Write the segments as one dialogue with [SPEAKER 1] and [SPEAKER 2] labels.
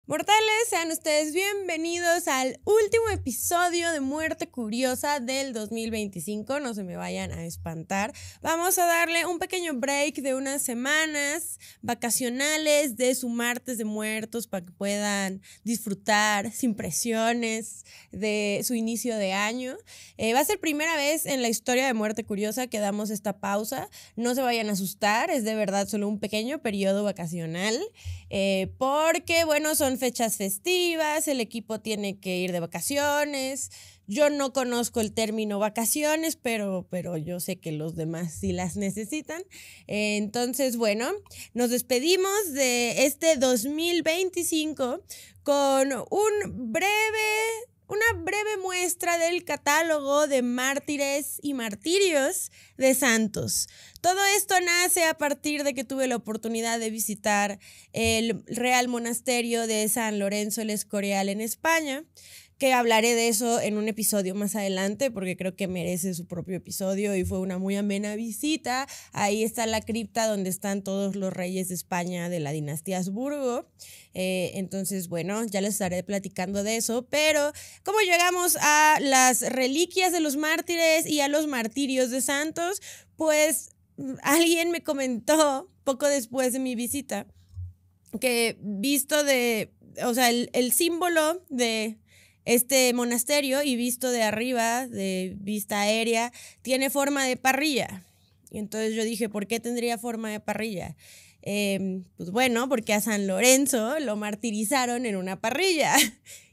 [SPEAKER 1] Mortales, sean ustedes bienvenidos al último episodio de Muerte Curiosa del 2025. No se me vayan a espantar. Vamos a darle un pequeño break de unas semanas vacacionales de su martes de muertos para que puedan disfrutar sin presiones de su inicio de año. Va a ser primera vez en la historia de Muerte Curiosa que damos esta pausa. No se vayan a asustar, es de verdad solo un pequeño periodo vacacional. Porque, bueno, son fechas festivas, el equipo tiene que ir de vacaciones. Yo no conozco el término vacaciones, pero yo sé que los demás sí las necesitan. Entonces, bueno, nos despedimos de este 2025 con una breve muestra del catálogo de mártires y martirios de santos. Todo esto nace a partir de que tuve la oportunidad de visitar el Real Monasterio de San Lorenzo el Escorial en España, que hablaré de eso en un episodio más adelante porque creo que merece su propio episodio y fue una muy amena visita. Ahí está la cripta donde están todos los reyes de España de la dinastía Habsburgo. Entonces, bueno, ya les estaré platicando de eso, pero ¿cómo llegamos a las reliquias de los mártires y a los martirios de santos? Pues alguien me comentó poco después de mi visita que el símbolo de este monasterio y visto de arriba, de vista aérea, tiene forma de parrilla. Y entonces yo dije, ¿por qué tendría forma de parrilla? Pues bueno, porque a San Lorenzo lo martirizaron en una parrilla.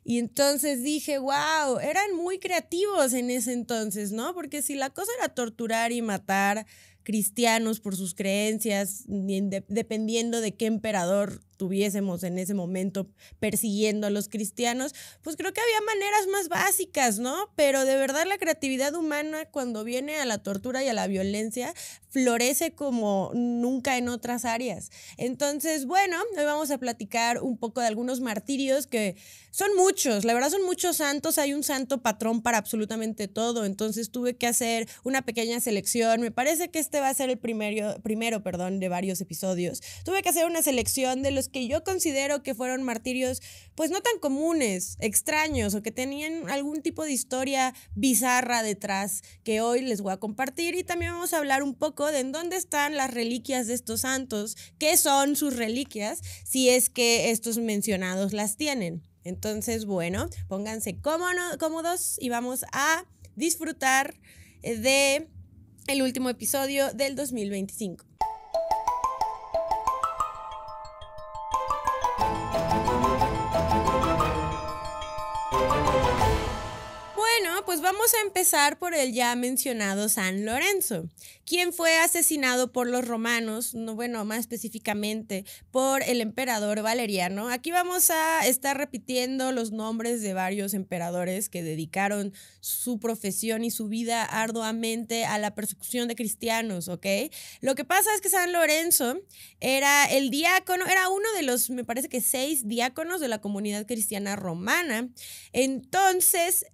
[SPEAKER 1] Y entonces dije, wow, eran muy creativos en ese entonces, ¿no? Porque si la cosa era torturar y matar cristianos por sus creencias, dependiendo de qué emperador tuviésemos en ese momento persiguiendo a los cristianos, pues creo que había maneras más básicas, ¿no? Pero de verdad la creatividad humana cuando viene a la tortura y a la violencia florece como nunca en otras áreas. Entonces, bueno, hoy vamos a platicar un poco de algunos martirios que son muchos, la verdad son muchos santos, hay un santo patrón para absolutamente todo, entonces tuve que hacer una pequeña selección, me parece que este va a ser el primero de varios episodios. Tuve que hacer una selección de los que yo considero que fueron martirios pues no tan comunes, extraños o que tenían algún tipo de historia bizarra detrás que hoy les voy a compartir y también vamos a hablar un poco de en dónde están las reliquias de estos santos, qué son sus reliquias, si es que estos mencionados las tienen. Entonces, bueno, pónganse cómodos y vamos a disfrutar de el último episodio del 2025. Bueno, pues vamos a empezar por el ya mencionado San Lorenzo, quien fue asesinado por los romanos, más específicamente por el emperador Valeriano. Aquí vamos a estar repitiendo los nombres de varios emperadores que dedicaron su profesión y su vida arduamente a la persecución de cristianos, ¿ok? Lo que pasa es que San Lorenzo era el diácono, era uno de los, me parece que 6 diáconos de la comunidad cristiana romana. Entonces,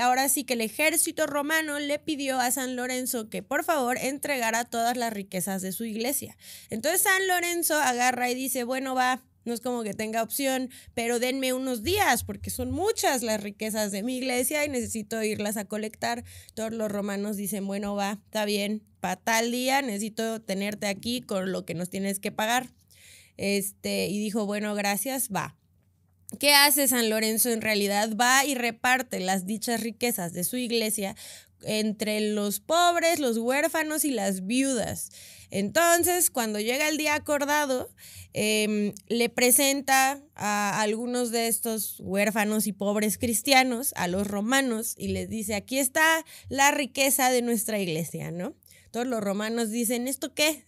[SPEAKER 1] ahora sí que el ejército romano le pidió a San Lorenzo que por favor entregara todas las riquezas de su iglesia. Entonces San Lorenzo agarra y dice, bueno, va, no es como que tenga opción, pero denme unos días porque son muchas las riquezas de mi iglesia y necesito irlas a colectar. Todos los romanos dicen, bueno, va, está bien, para tal día necesito tenerte aquí con lo que nos tienes que pagar. Y dijo, bueno, gracias, va. ¿Qué hace San Lorenzo en realidad? Va y reparte las dichas riquezas de su iglesia entre los pobres, los huérfanos y las viudas. Entonces, cuando llega el día acordado, le presenta a algunos de estos huérfanos y pobres cristianos, a los romanos, y les dice, aquí está la riqueza de nuestra iglesia, ¿no? Todos los romanos dicen, ¿esto qué?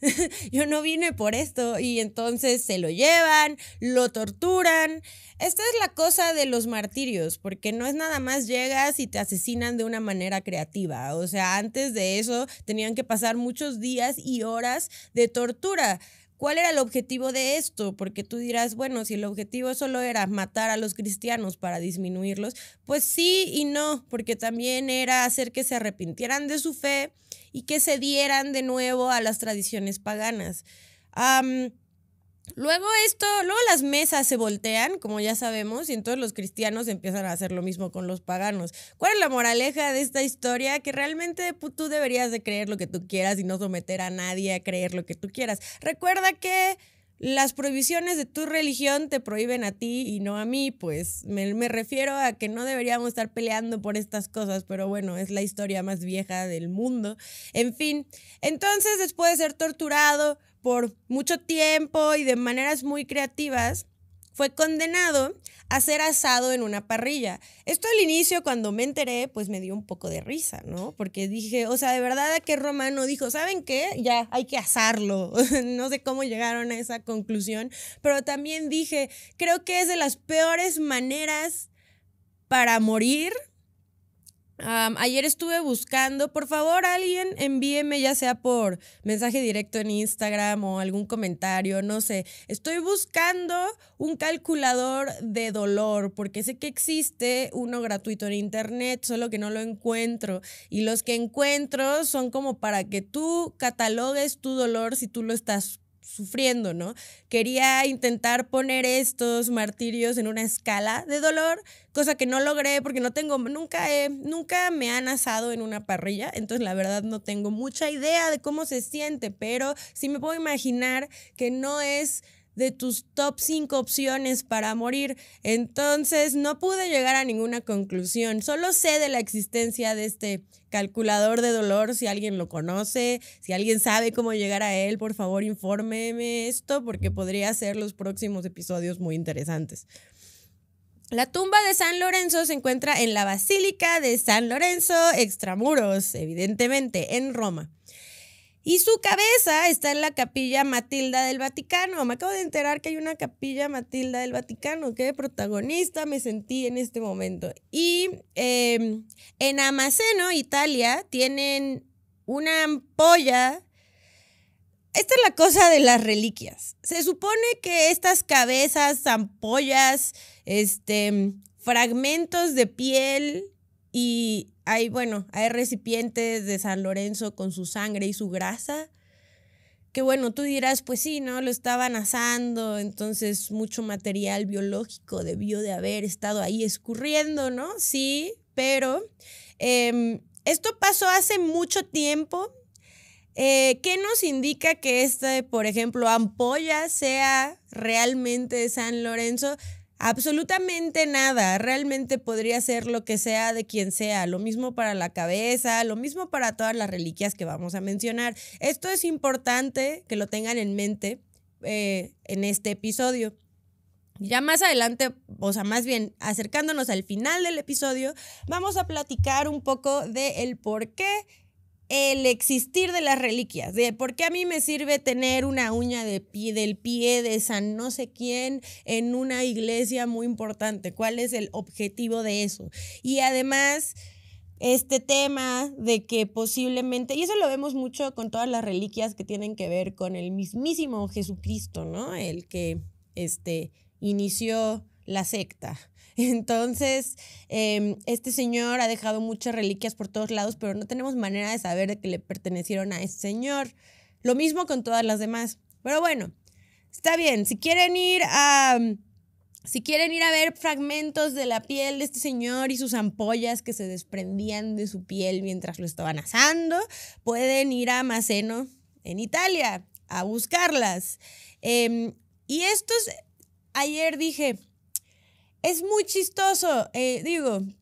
[SPEAKER 1] Yo no vine por esto. Y entonces se lo llevan, lo torturan. Esta es la cosa de los martirios, porque no es nada más llegas y te asesinan de una manera creativa. O sea, antes de eso tenían que pasar muchos días y horas de tortura. ¿Cuál era el objetivo de esto? Porque tú dirás, bueno, si el objetivo solo era matar a los cristianos para disminuirlos, pues sí y no, porque también era hacer que se arrepintieran de su fe y que se dieran de nuevo a las tradiciones paganas. Luego las mesas se voltean, como ya sabemos, y entonces los cristianos empiezan a hacer lo mismo con los paganos. ¿Cuál es la moraleja de esta historia? Que realmente tú deberías de creer lo que tú quieras y no someter a nadie a creer lo que tú quieras. Recuerda que las prohibiciones de tu religión te prohíben a ti y no a mí, pues me refiero a que no deberíamos estar peleando por estas cosas, pero bueno, es la historia más vieja del mundo. En fin, entonces después de ser torturado por mucho tiempo y de maneras muy creativas, fue condenado a ser asado en una parrilla. Esto al inicio, cuando me enteré, pues me dio un poco de risa, ¿no? Porque dije, o sea, de verdad que Romano dijo, ¿saben qué? Ya hay que asarlo. No sé cómo llegaron a esa conclusión, pero también dije, creo que es de las peores maneras para morir. Ayer estuve buscando, por favor alguien envíeme ya sea por mensaje directo en Instagram o algún comentario, no sé, estoy buscando un calculador de dolor porque sé que existe uno gratuito en internet, solo que no lo encuentro y los que encuentro son como para que tú catalogues tu dolor si tú lo estás sufriendo, ¿no? Quería intentar poner estos martirios en una escala de dolor, cosa que no logré porque nunca me han asado en una parrilla, entonces la verdad no tengo mucha idea de cómo se siente, pero sí me puedo imaginar que no es de tus top 5 opciones para morir, entonces no pude llegar a ninguna conclusión, solo sé de la existencia de este calculador de dolor, si alguien lo conoce, si alguien sabe cómo llegar a él, por favor infórmeme esto porque podría ser los próximos episodios muy interesantes. La tumba de San Lorenzo se encuentra en la Basílica de San Lorenzo Extramuros, evidentemente, en Roma. Y su cabeza está en la Capilla Matilda del Vaticano. Me acabo de enterar que hay una Capilla Matilda del Vaticano. Qué protagonista me sentí en este momento. Y en Amaseno, Italia, tienen una ampolla. Esta es la cosa de las reliquias. Se supone que estas cabezas, ampollas, fragmentos de piel y hay recipientes de San Lorenzo con su sangre y su grasa, que bueno, tú dirás, pues sí, ¿no? Lo estaban asando, entonces mucho material biológico debió de haber estado ahí escurriendo, ¿no? Sí, pero esto pasó hace mucho tiempo. ¿Qué nos indica que por ejemplo, ampolla sea realmente de San Lorenzo? Absolutamente nada, realmente podría ser lo que sea de quien sea, lo mismo para la cabeza, lo mismo para todas las reliquias que vamos a mencionar. Esto es importante que lo tengan en mente en este episodio. Ya más adelante, o sea, más bien acercándonos al final del episodio, vamos a platicar un poco del por qué el existir de las reliquias, de por qué a mí me sirve tener una uña del pie de San no sé quién en una iglesia muy importante, cuál es el objetivo de eso. Y además, este tema de que posiblemente, y eso lo vemos mucho con todas las reliquias que tienen que ver con el mismísimo Jesucristo, ¿no? El que inició la secta. Entonces, este señor ha dejado muchas reliquias por todos lados, pero no tenemos manera de saber de que le pertenecieron a ese señor. Lo mismo con todas las demás. Pero bueno, está bien. Si quieren ir a ver fragmentos de la piel de este señor y sus ampollas que se desprendían de su piel mientras lo estaban asando, pueden ir a Maseno, en Italia, a buscarlas. Y ayer dije, es muy chistoso,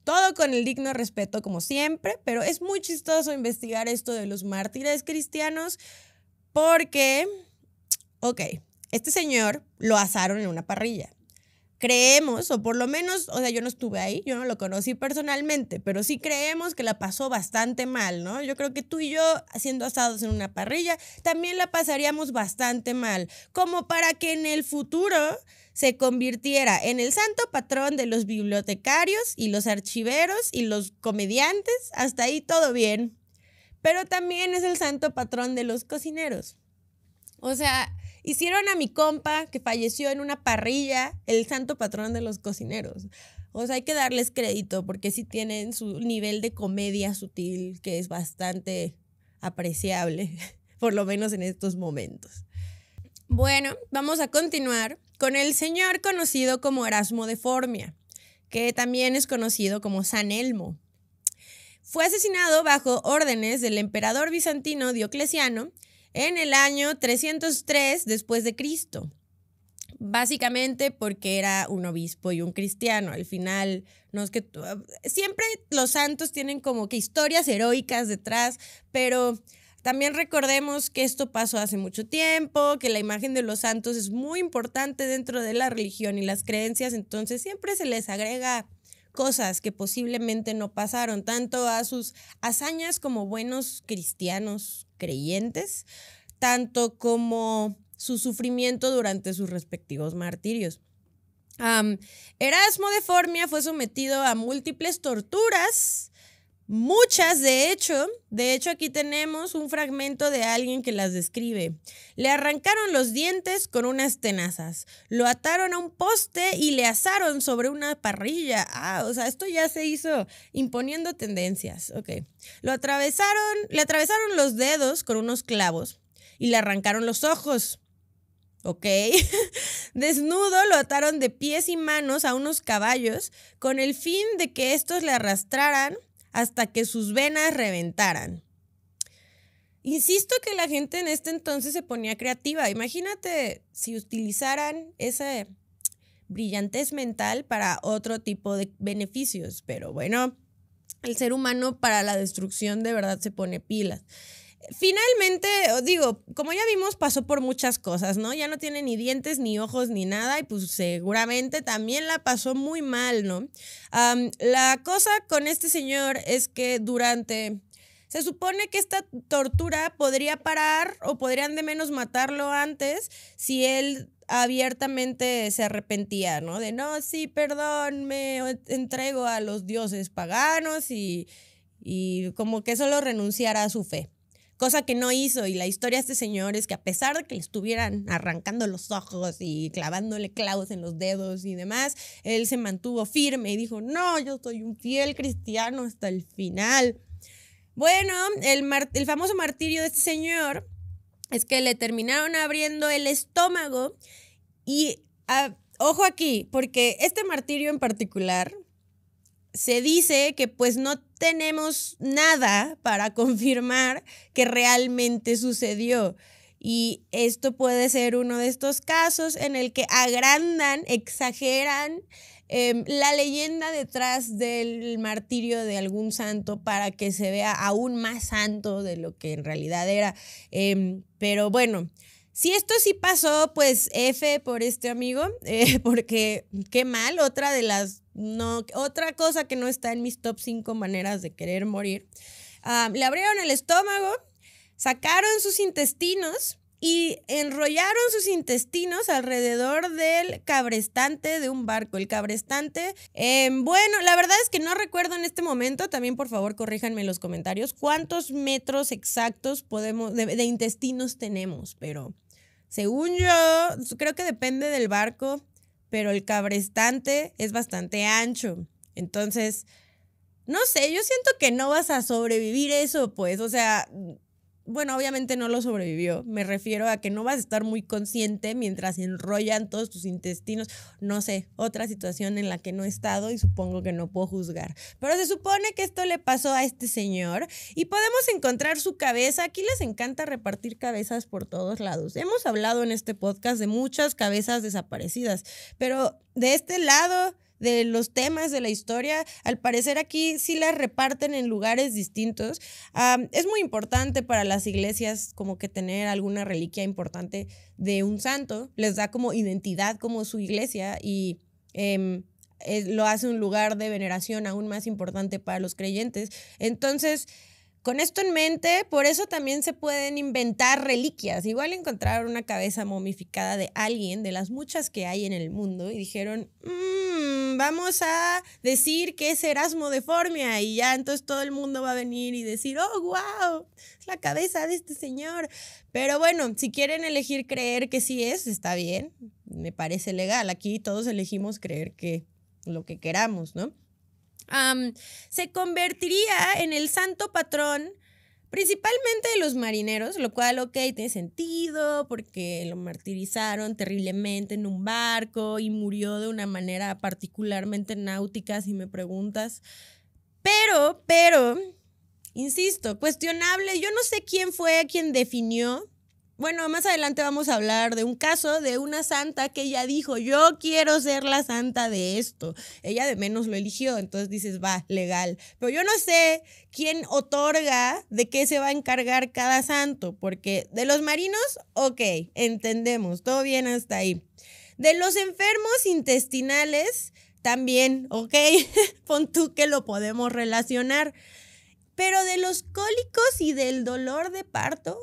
[SPEAKER 1] todo con el digno respeto como siempre, pero es muy chistoso investigar esto de los mártires cristianos porque, este señor lo asaron en una parrilla. Creemos, o por lo menos, o sea, yo no estuve ahí, yo no lo conocí personalmente, pero sí creemos que la pasó bastante mal, ¿no? Yo creo que tú y yo, siendo asados en una parrilla, también la pasaríamos bastante mal, como para que en el futuro se convirtiera en el santo patrón de los bibliotecarios y los archiveros y los comediantes, hasta ahí todo bien, pero también es el santo patrón de los cocineros. O sea, hicieron a mi compa que falleció en una parrilla el santo patrón de los cocineros. O sea, hay que darles crédito porque sí tienen su nivel de comedia sutil que es bastante apreciable, por lo menos en estos momentos. Bueno, vamos a continuar con el señor conocido como Erasmo de Formia, que también es conocido como San Elmo. Fue asesinado bajo órdenes del emperador bizantino Diocleciano en el año 303 después de Cristo. Básicamente porque era un obispo y un cristiano. Al final, no es que siempre los santos tienen como que historias heroicas detrás, pero también recordemos que esto pasó hace mucho tiempo, que la imagen de los santos es muy importante dentro de la religión y las creencias, entonces siempre se les agrega cosas que posiblemente no pasaron, tanto a sus hazañas como buenos cristianos creyentes, tanto como su sufrimiento durante sus respectivos martirios. Erasmo de Formia fue sometido a múltiples torturas, muchas de hecho aquí tenemos un fragmento de alguien que las describe. Le arrancaron los dientes con unas tenazas, lo ataron a un poste y le asaron sobre una parrilla. O sea, esto ya se hizo imponiendo tendencias. Ok. Le atravesaron los dedos con unos clavos y le arrancaron los ojos. Ok. Desnudo lo ataron de pies y manos a unos caballos con el fin de que estos le arrastraran hasta que sus venas reventaran. Insisto que la gente en este entonces se ponía creativa. Imagínate si utilizaran esa brillantez mental para otro tipo de beneficios. Pero bueno, el ser humano para la destrucción de verdad se pone pilas. Finalmente, digo, como ya vimos, pasó por muchas cosas, ¿no? Ya no tiene ni dientes, ni ojos, ni nada, y pues seguramente también la pasó muy mal, ¿no? La cosa con este señor es que se supone que esta tortura podría parar o podrían de menos matarlo antes si él abiertamente se arrepentía, ¿no? De no, sí, perdón, me entrego a los dioses paganos y como que solo renunciara a su fe. Cosa que no hizo, y la historia de este señor es que a pesar de que le estuvieran arrancando los ojos y clavándole clavos en los dedos y demás, él se mantuvo firme y dijo, no, yo soy un fiel cristiano hasta el final. Bueno, el famoso martirio de este señor es que le terminaron abriendo el estómago y, ojo aquí, porque este martirio en particular se dice que pues no tenemos nada para confirmar que realmente sucedió. Y esto puede ser uno de estos casos en el que agrandan, exageran la leyenda detrás del martirio de algún santo para que se vea aún más santo de lo que en realidad era. Pero bueno, si esto sí pasó, pues F por este amigo, porque qué mal, otra cosa que no está en mis top 5 maneras de querer morir. Le abrieron el estómago, sacaron sus intestinos y enrollaron sus intestinos alrededor del cabrestante de un barco. El cabrestante, bueno, la verdad es que no recuerdo en este momento, también por favor corríjanme en los comentarios, cuántos metros exactos de intestinos tenemos, pero según yo, creo que depende del barco, pero el cabrestante es bastante ancho. Entonces, no sé, yo siento que no vas a sobrevivir eso, pues, o sea, bueno, obviamente no lo sobrevivió. Me refiero a que no vas a estar muy consciente mientras enrollan todos tus intestinos. No sé, otra situación en la que no he estado y supongo que no puedo juzgar. Pero se supone que esto le pasó a este señor y podemos encontrar su cabeza. Aquí les encanta repartir cabezas por todos lados. Hemos hablado en este podcast de muchas cabezas desaparecidas, pero de este lado de los temas de la historia, al parecer aquí sí las reparten en lugares distintos. Es muy importante para las iglesias como que tener alguna reliquia importante de un santo, les da como identidad como su iglesia y lo hace un lugar de veneración aún más importante para los creyentes. Entonces, con esto en mente, por eso también se pueden inventar reliquias. Igual encontraron una cabeza momificada de alguien, de las muchas que hay en el mundo, y dijeron, vamos a decir que es Erasmo de Formia, y ya entonces todo el mundo va a venir y decir, oh, wow, es la cabeza de este señor. Pero bueno, si quieren elegir creer que sí es, está bien, me parece legal. Aquí todos elegimos creer que lo que queramos, ¿no? Se convertiría en el santo patrón principalmente de los marineros, lo cual, ok, tiene sentido porque lo martirizaron terriblemente en un barco y murió de una manera particularmente náutica, si me preguntas. Pero, insisto, cuestionable. Yo no sé quién fue quien definió. Bueno, más adelante vamos a hablar de un caso de una santa que ella dijo, yo quiero ser la santa de esto. Ella de menos lo eligió, entonces dices, va, legal. Pero yo no sé quién otorga de qué se va a encargar cada santo, porque de los marinos, ok, entendemos, todo bien hasta ahí. De los enfermos intestinales, también, ok, pon tú que lo podemos relacionar. Pero de los cólicos y del dolor de parto,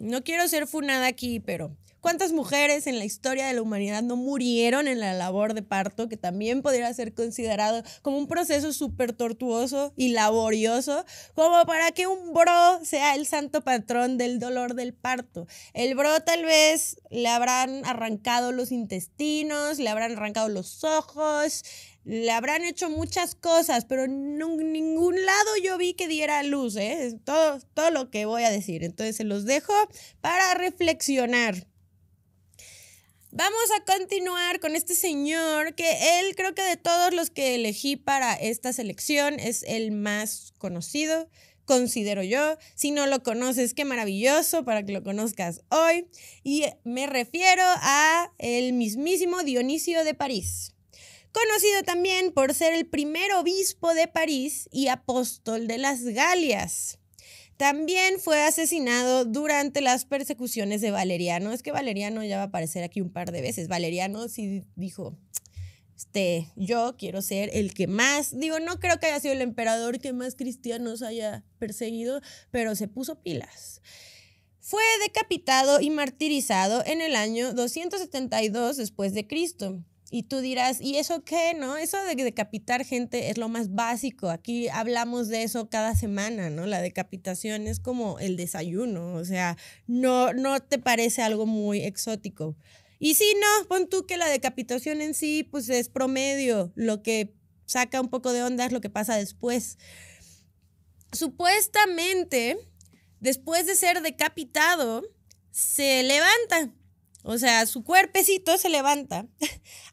[SPEAKER 1] no quiero ser funada aquí, pero ¿cuántas mujeres en la historia de la humanidad no murieron en la labor de parto? Que también podría ser considerado como un proceso súper tortuoso y laborioso, como para que un bro sea el santo patrón del dolor del parto. El bro tal vez le habrán arrancado los intestinos, le habrán arrancado los ojos, le habrán hecho muchas cosas, pero en ningún lado yo vi que diera luz, ¿eh? Todo lo que voy a decir. Entonces se los dejo para reflexionar. Vamos a continuar con este señor que él creo que de todos los que elegí para esta selección es el más conocido, considero yo. Si no lo conoces, qué maravilloso para que lo conozcas hoy. Y me refiero a el mismísimo Dionisio de París. Conocido también por ser el primer obispo de París y apóstol de las Galias. También fue asesinado durante las persecuciones de Valeriano. Es que Valeriano ya va a aparecer aquí un par de veces. Valeriano sí dijo, yo quiero ser el que más, no creo que haya sido el emperador que más cristianos haya perseguido, pero se puso pilas. Fue decapitado y martirizado en el año 272 después de Cristo. Y tú dirás, ¿y eso qué, no? Eso de decapitar gente es lo más básico. Aquí hablamos de eso cada semana, ¿no? La decapitación es como el desayuno, o sea, no te parece algo muy exótico. Y sí, no, pon tú que la decapitación en sí, pues es promedio. Lo que saca un poco de onda es lo que pasa después. Supuestamente, después de ser decapitado, se levanta. O sea, su cuerpecito se levanta,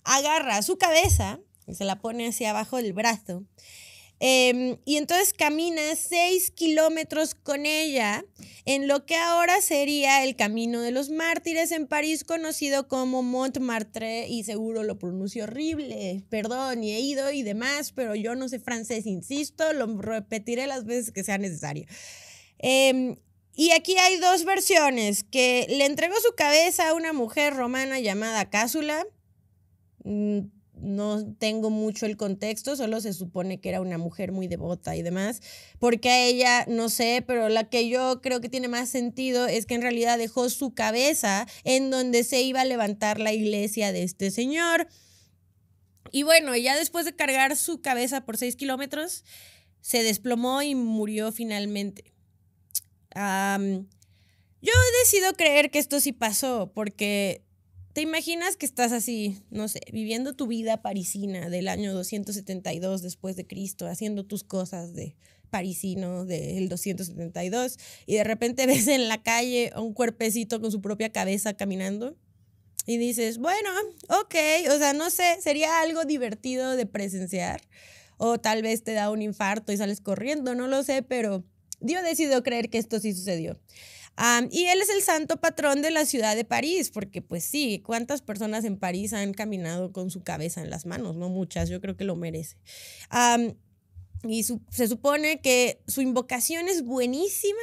[SPEAKER 1] agarra su cabeza y se la pone hacia abajo del brazo. Y entonces camina 6 kilómetros con ella en lo que ahora sería el Camino de los Mártires en París, conocido como Montmartre, y seguro lo pronuncio horrible, perdón, y he ido y demás, pero yo no sé francés, insisto, lo repetiré las veces que sea necesario. Y aquí hay dos versiones, que le entregó su cabeza a una mujer romana llamada Cásula. No tengo mucho el contexto, solo se supone que era una mujer muy devota y demás, porque a ella, no sé, pero la que yo creo que tiene más sentido es que en realidad dejó su cabeza en donde se iba a levantar la iglesia de este señor. Y bueno, ya después de cargar su cabeza por 6 kilómetros, se desplomó y murió finalmente. Yo decido creer que esto sí pasó, porque te imaginas que estás así, no sé, viviendo tu vida parisina del año 272 después de Cristo, haciendo tus cosas de parisino del 272, y de repente ves en la calle a un cuerpecito con su propia cabeza caminando y dices, bueno, ok, o sea, no sé, sería algo divertido de presenciar, o tal vez te da un infarto y sales corriendo, no lo sé, pero yo decido creer que esto sí sucedió. Y él es el santo patrón de la ciudad de París, porque pues sí, ¿cuántas personas en París han caminado con su cabeza en las manos? No muchas, yo creo que lo merece. Y se supone que su invocación es buenísima.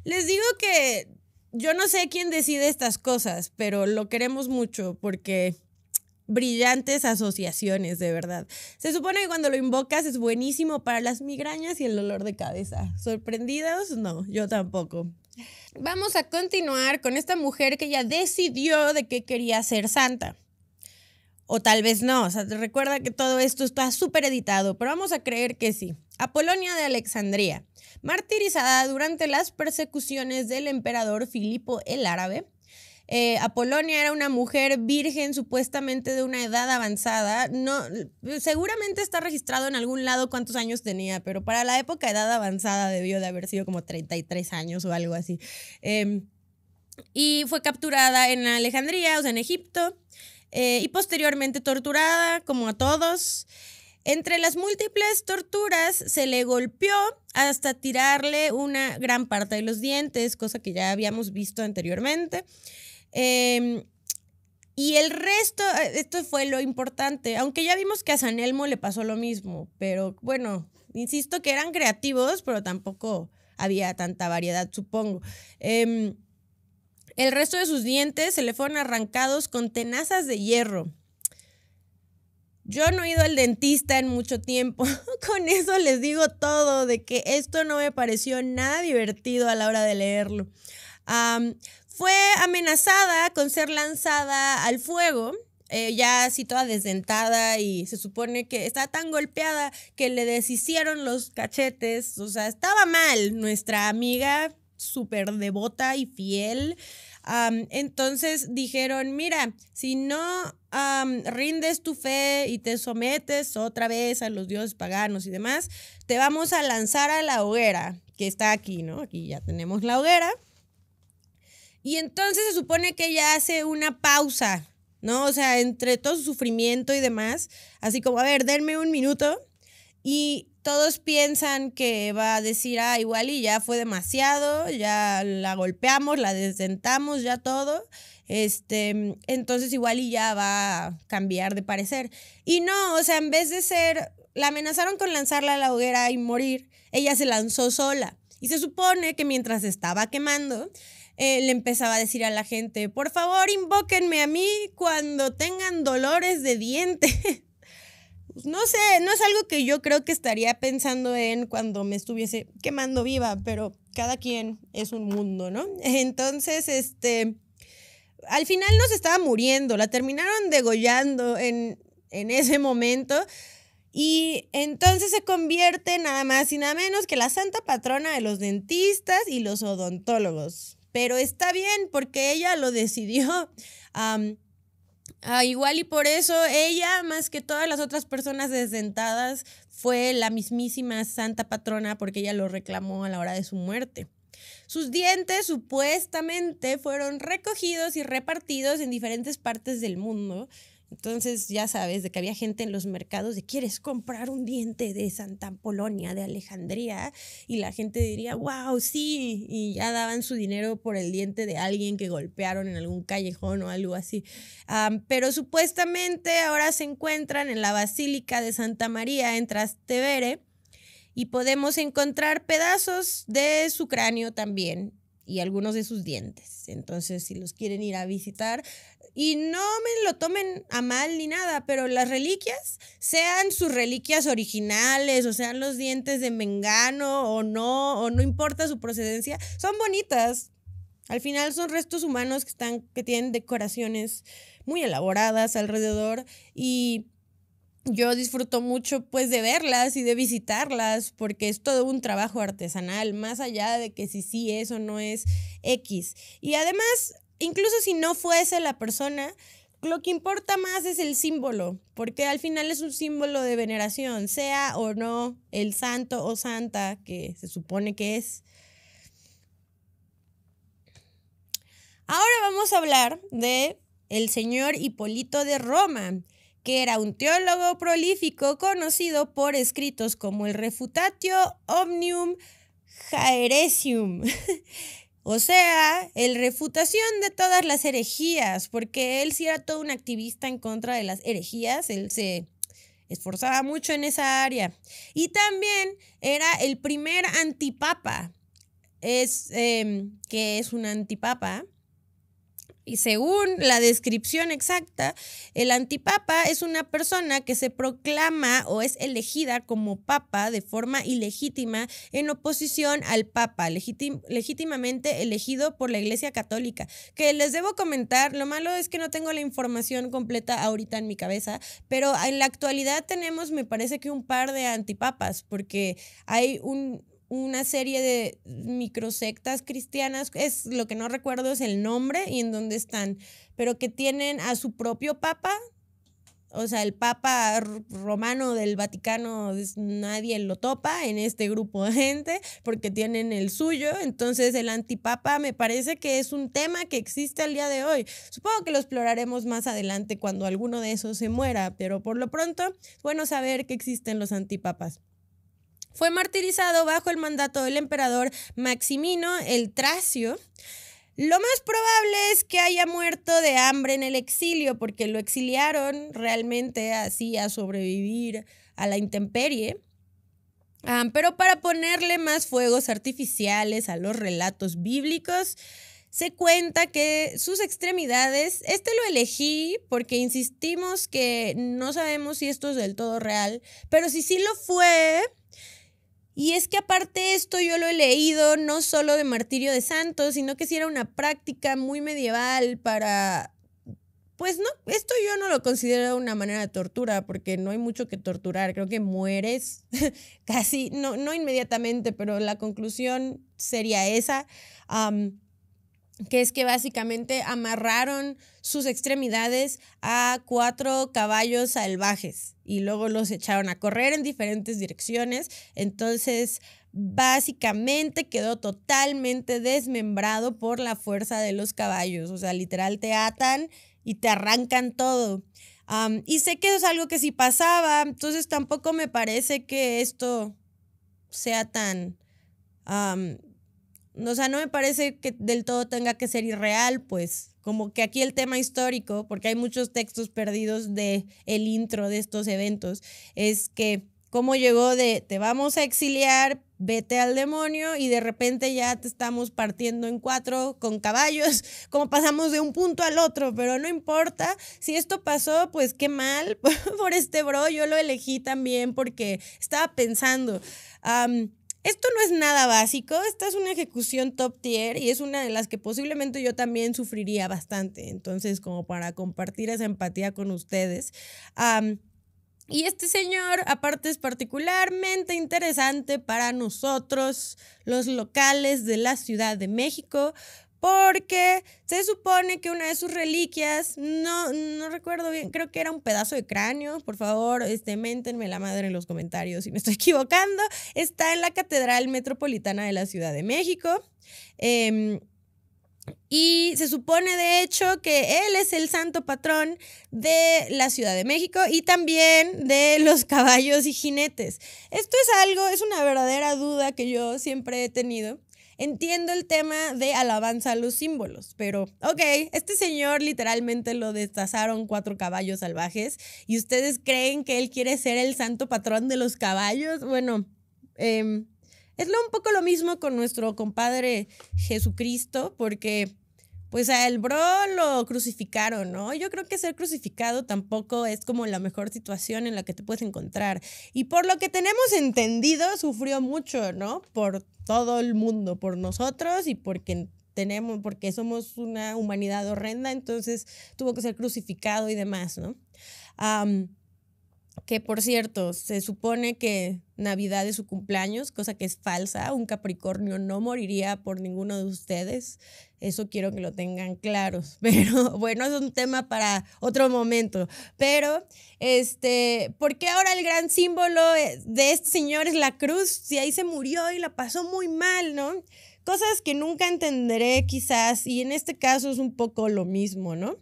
[SPEAKER 1] Les digo que yo no sé quién decide estas cosas, pero lo queremos mucho porque brillantes asociaciones, de verdad. Se supone que cuando lo invocas es buenísimo para las migrañas y el dolor de cabeza. ¿Sorprendidos? No, yo tampoco. Vamos a continuar con esta mujer que ya decidió de que quería ser santa. O tal vez no, o sea, recuerda que todo esto está súper editado, pero vamos a creer que sí. Apolonia de Alejandría, martirizada durante las persecuciones del emperador Filipo el Árabe. Apolonia era una mujer virgen, supuestamente de una edad avanzada. No, seguramente está registrado en algún lado cuántos años tenía, pero para la época edad avanzada debió de haber sido como 33 años o algo así. Y fue capturada en Alejandría, o sea, en Egipto, y posteriormente torturada, como a todos. Entre las múltiples torturas se le golpeó hasta tirarle una gran parte de los dientes, cosa que ya habíamos visto anteriormente. Y el resto, esto fue lo importante, aunque ya vimos que a San Elmo le pasó lo mismo, pero bueno, insisto que eran creativos, pero tampoco había tanta variedad, supongo. El resto de sus dientes se le fueron arrancados con tenazas de hierro. Yo no he ido al dentista en mucho tiempo, con eso les digo todo, de que esto no me pareció nada divertido a la hora de leerlo. Fue amenazada con ser lanzada al fuego, ya así toda desdentada, y se supone que estaba tan golpeada que le deshicieron los cachetes. O sea, estaba mal nuestra amiga, súper devota y fiel. Entonces dijeron, mira, si no rindes tu fe y te sometes otra vez a los dioses paganos y demás, te vamos a lanzar a la hoguera, que está aquí, ¿no? Aquí ya tenemos la hoguera. Y entonces se supone que ella hace una pausa, ¿no? O sea, entre todo su sufrimiento y demás, así como, a ver, denme un minuto. Y todos piensan que va a decir, igual y ya fue demasiado, ya la golpeamos, la desdentamos, ya todo. Entonces igual y ya va a cambiar de parecer. Y no, o sea, en vez de ser, la amenazaron con lanzarla a la hoguera y morir, ella se lanzó sola. Y se supone que mientras estaba quemando, le empezaba a decir a la gente, por favor, invóquenme a mí cuando tengan dolores de diente. No sé, no es algo que yo creo que estaría pensando en cuando me estuviese quemando viva, pero cada quien es un mundo, ¿no? Entonces, al final no se estaba muriendo, la terminaron degollando en ese momento. Y entonces se convierte nada más y nada menos que la santa patrona de los dentistas y los odontólogos. Pero está bien porque ella lo decidió. Igual y por eso ella, más que todas las otras personas desdentadas, fue la mismísima santa patrona porque ella lo reclamó a la hora de su muerte. Sus dientes supuestamente fueron recogidos y repartidos en diferentes partes del mundo. Entonces ya sabes de que había gente en los mercados de ¿quieres comprar un diente de Santa Apolonia de Alejandría? Y la gente diría, wow, sí, y ya daban su dinero por el diente de alguien que golpearon en algún callejón o algo así. Pero supuestamente ahora se encuentran en la Basílica de Santa María en Trastevere y podemos encontrar pedazos de su cráneo también y algunos de sus dientes. Entonces, si los quieren ir a visitar, y no me lo tomen a mal ni nada, pero las reliquias, sean sus reliquias originales o sean los dientes de Mengano o no importa su procedencia, son bonitas. Al final son restos humanos que tienen decoraciones muy elaboradas alrededor y yo disfruto mucho pues de verlas y de visitarlas porque es todo un trabajo artesanal, más allá de que si sí es o no es X. Y además, incluso si no fuese la persona, lo que importa más es el símbolo, porque al final es un símbolo de veneración, sea o no el santo o santa que se supone que es. Ahora vamos a hablar de el señor Hipólito de Roma, que era un teólogo prolífico conocido por escritos como el Refutatio Omnium Haeresium, o sea, el refutación de todas las herejías, porque él sí era todo un activista en contra de las herejías, él se esforzaba mucho en esa área. Y también era el primer antipapa, que es un antipapa. Y según la descripción exacta, el antipapa es una persona que se proclama o es elegida como papa de forma ilegítima en oposición al papa, legítimamente elegido por la Iglesia Católica. Que les debo comentar, lo malo es que no tengo la información completa ahorita en mi cabeza, pero en la actualidad tenemos, me parece que un par de antipapas, porque hay una serie de microsectas cristianas, es lo que no recuerdo es el nombre y en dónde están, pero que tienen a su propio papa. O sea, el Papa Romano del Vaticano, nadie lo topa en este grupo de gente porque tienen el suyo. Entonces, el antipapa me parece que es un tema que existe al día de hoy. Supongo que lo exploraremos más adelante cuando alguno de esos se muera, pero por lo pronto es bueno saber que existen los antipapas. Fue martirizado bajo el mandato del emperador Maximino el Tracio. Lo más probable es que haya muerto de hambre en el exilio, porque lo exiliaron realmente así a sobrevivir a la intemperie. Pero para ponerle más fuegos artificiales a los relatos bíblicos, se cuenta que sus extremidades, lo elegí porque insistimos que no sabemos si esto es del todo real, pero si sí lo fue. Y es que aparte de esto yo lo he leído no solo de martirio de santos, sino que sí era una práctica muy medieval para... Pues no, esto yo no lo considero una manera de tortura porque no hay mucho que torturar, creo que mueres casi, no inmediatamente, pero la conclusión sería esa, que es que básicamente amarraron sus extremidades a 4 caballos salvajes y luego los echaron a correr en diferentes direcciones. Entonces, básicamente quedó totalmente desmembrado por la fuerza de los caballos. O sea, literal te atan y te arrancan todo. Y sé que eso es algo que sí pasaba, entonces tampoco me parece que esto sea tan... o sea, no me parece que del todo tenga que ser irreal, pues como que aquí el tema histórico, porque hay muchos textos perdidos de el intro de estos eventos, es que cómo llegó de te vamos a exiliar, vete al demonio y de repente ya te estamos partiendo en 4 con caballos, como pasamos de un punto al otro, pero no importa, si esto pasó, pues qué mal por este bro, yo lo elegí también porque estaba pensando... esto no es nada básico, esta es una ejecución top tier y es una de las que posiblemente yo también sufriría bastante, entonces como para compartir esa empatía con ustedes. Y este señor, aparte, es particularmente interesante para nosotros, los locales de la Ciudad de México, porque se supone que una de sus reliquias, no recuerdo bien, creo que era un pedazo de cráneo, por favor, méntenme la madre en los comentarios si me estoy equivocando, está en la Catedral Metropolitana de la Ciudad de México. Y se supone de hecho que él es el santo patrón de la Ciudad de México y también de los caballos y jinetes. Esto es una verdadera duda que yo siempre he tenido. Entiendo el tema de alabanza a los símbolos, pero ok, este señor literalmente lo destazaron 4 caballos salvajes y ustedes creen que él quiere ser el santo patrón de los caballos. Bueno, es un poco lo mismo con nuestro compadre Jesucristo, porque pues a el bro lo crucificaron, ¿no? Yo creo que ser crucificado tampoco es como la mejor situación en la que te puedes encontrar. Y por lo que tenemos entendido, sufrió mucho, ¿no? Por todo el mundo, por nosotros y porque somos una humanidad horrenda, entonces tuvo que ser crucificado y demás, ¿no? Que por cierto, se supone que Navidad es su cumpleaños, cosa que es falsa. Un Capricornio no moriría por ninguno de ustedes. Eso quiero que lo tengan claros. Pero bueno, es un tema para otro momento. Pero, ¿por qué ahora el gran símbolo de este señor es la cruz? Si ahí se murió y la pasó muy mal, ¿no? Cosas que nunca entenderé quizás, y en este caso es un poco lo mismo, ¿no?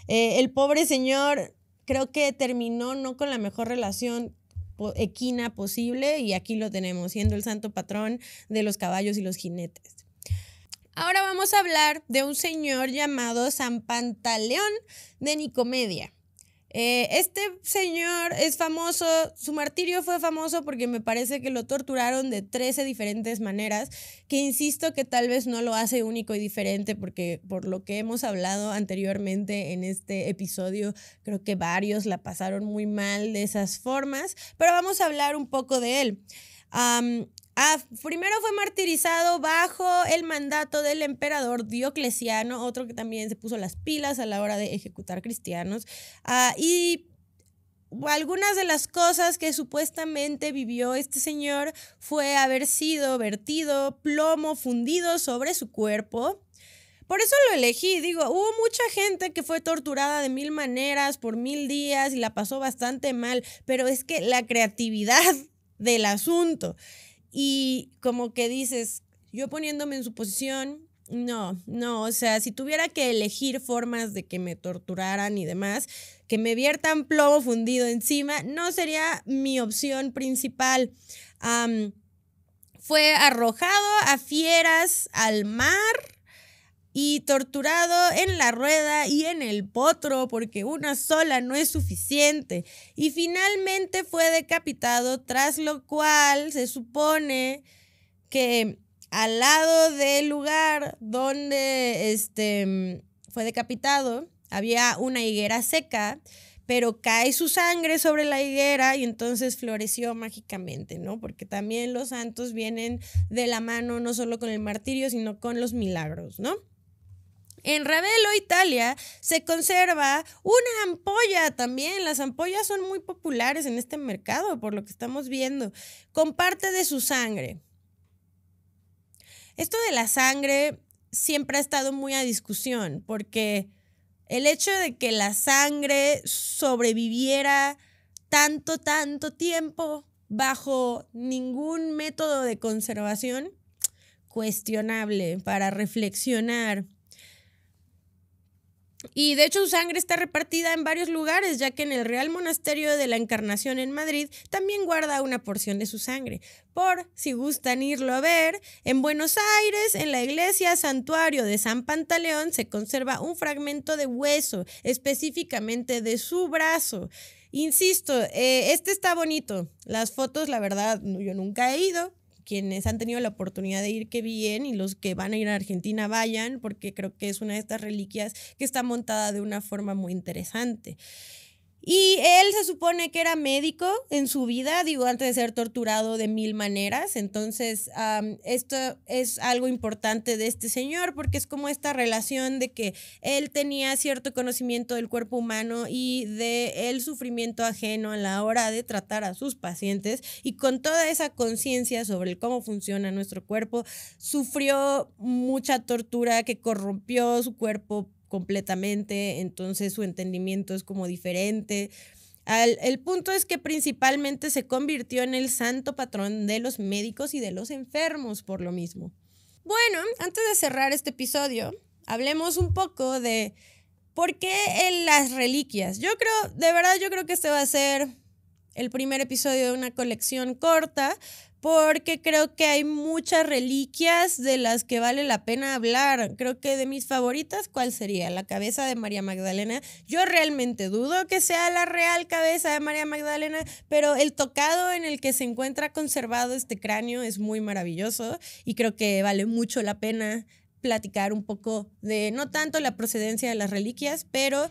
[SPEAKER 1] El pobre señor... creo que terminó no con la mejor relación equina posible y aquí lo tenemos, siendo el santo patrón de los caballos y los jinetes. Ahora vamos a hablar de un señor llamado San Pantaleón de Nicomedia. Este señor es famoso, su martirio fue famoso porque me parece que lo torturaron de 13 diferentes maneras, que insisto que tal vez no lo hace único y diferente porque por lo que hemos hablado anteriormente en este episodio, creo que varios la pasaron muy mal de esas formas, pero vamos a hablar un poco de él. Primero fue martirizado bajo el mandato del emperador Diocleciano, otro que también se puso las pilas a la hora de ejecutar cristianos. Y algunas de las cosas que supuestamente vivió este señor fue haber sido vertido plomo fundido sobre su cuerpo. Por eso lo elegí, digo, hubo mucha gente que fue torturada de 1000 maneras por 1000 días y la pasó bastante mal, pero es que la creatividad del asunto y como que dices, yo poniéndome en su posición, no, o sea, si tuviera que elegir formas de que me torturaran y demás, que me viertan plomo fundido encima, no sería mi opción principal. Fue arrojado a fieras al mar y torturado en la rueda y en el potro, porque una sola no es suficiente. Y finalmente fue decapitado, tras lo cual se supone que al lado del lugar donde fue decapitado había una higuera seca, pero cae su sangre sobre la higuera y entonces floreció mágicamente, ¿no? Porque también los santos vienen de la mano no solo con el martirio, sino con los milagros, ¿no? En Ravello, Italia, se conserva una ampolla también. Las ampollas son muy populares en este mercado, por lo que estamos viendo, con parte de su sangre. Esto de la sangre siempre ha estado muy a discusión, porque el hecho de que la sangre sobreviviera tanto tiempo bajo ningún método de conservación, cuestionable para reflexionar. Y de hecho su sangre está repartida en varios lugares, ya que en el Real Monasterio de la Encarnación en Madrid también guarda una porción de su sangre. Por si gustan irlo a ver, en Buenos Aires, en la iglesia Santuario de San Pantaleón, se conserva un fragmento de hueso, específicamente de su brazo. Insisto, este está bonito. Las fotos, la verdad, yo nunca he ido. Quienes han tenido la oportunidad de ir, qué bien, y los que van a ir a Argentina vayan, porque creo que es una de estas reliquias que está montada de una forma muy interesante. Y él se supone que era médico en su vida, digo, antes de ser torturado de 1000 maneras. Entonces, esto es algo importante de este señor, porque es como esta relación de que él tenía cierto conocimiento del cuerpo humano y del sufrimiento ajeno a la hora de tratar a sus pacientes, y con toda esa conciencia sobre cómo funciona nuestro cuerpo, sufrió mucha tortura que corrompió su cuerpo completamente, entonces su entendimiento es como diferente. El punto es que principalmente se convirtió en el santo patrón de los médicos y de los enfermos por lo mismo. Bueno, antes de cerrar este episodio, hablemos un poco de por qué en las reliquias. Yo creo que este va a ser el primer episodio de una colección corta, porque creo que hay muchas reliquias de las que vale la pena hablar. Creo que de mis favoritas, ¿cuál sería? La cabeza de María Magdalena. Yo realmente dudo que sea la real cabeza de María Magdalena, pero el tocado en el que se encuentra conservado este cráneo es muy maravilloso y creo que vale mucho la pena platicar un poco de, no tanto la procedencia de las reliquias, pero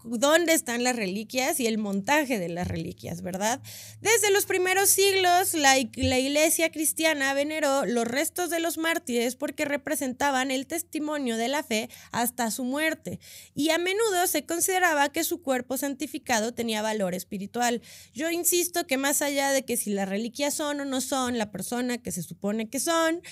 [SPEAKER 1] dónde están las reliquias y el montaje de las reliquias, ¿verdad? Desde los primeros siglos, la iglesia cristiana veneró los restos de los mártires porque representaban el testimonio de la fe hasta su muerte, y a menudo se consideraba que su cuerpo santificado tenía valor espiritual. Yo insisto que más allá de que si las reliquias son o no son la persona que se supone que son,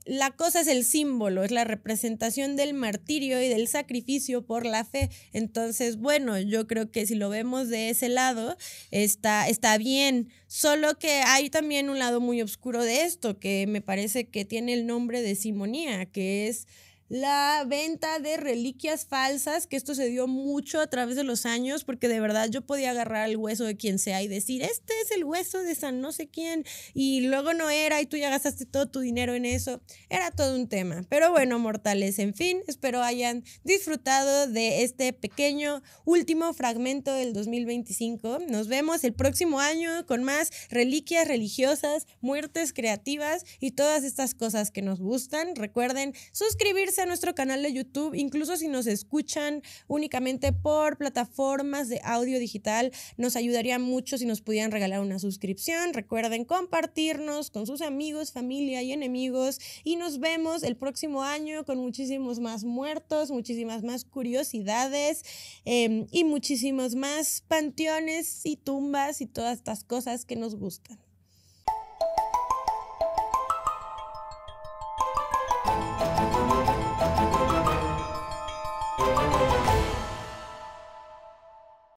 [SPEAKER 1] la cosa es el símbolo, es la representación del martirio y del sacrificio por la fe. Entonces, bueno, yo creo que si lo vemos de ese lado, está bien. Solo que hay también un lado muy oscuro de esto, que me parece que tiene el nombre de simonía, que es la venta de reliquias falsas, que esto se dio mucho a través de los años, porque de verdad yo podía agarrar el hueso de quien sea y decir, este es el hueso de San no sé quién, y luego no era, y tú ya gastaste todo tu dinero en eso. Era todo un tema. Pero bueno, mortales, en fin, espero hayan disfrutado de este pequeño último fragmento del 2025. Nos vemos el próximo año con más reliquias religiosas, muertes creativas y todas estas cosas que nos gustan. Recuerden suscribirse suscribirse a nuestro canal de YouTube, incluso si nos escuchan únicamente por plataformas de audio digital, nos ayudaría mucho si nos pudieran regalar una suscripción. Recuerden compartirnos con sus amigos, familia y enemigos, y nos vemos el próximo año con muchísimos más muertos, muchísimas más curiosidades y muchísimos más panteones y tumbas y todas estas cosas que nos gustan.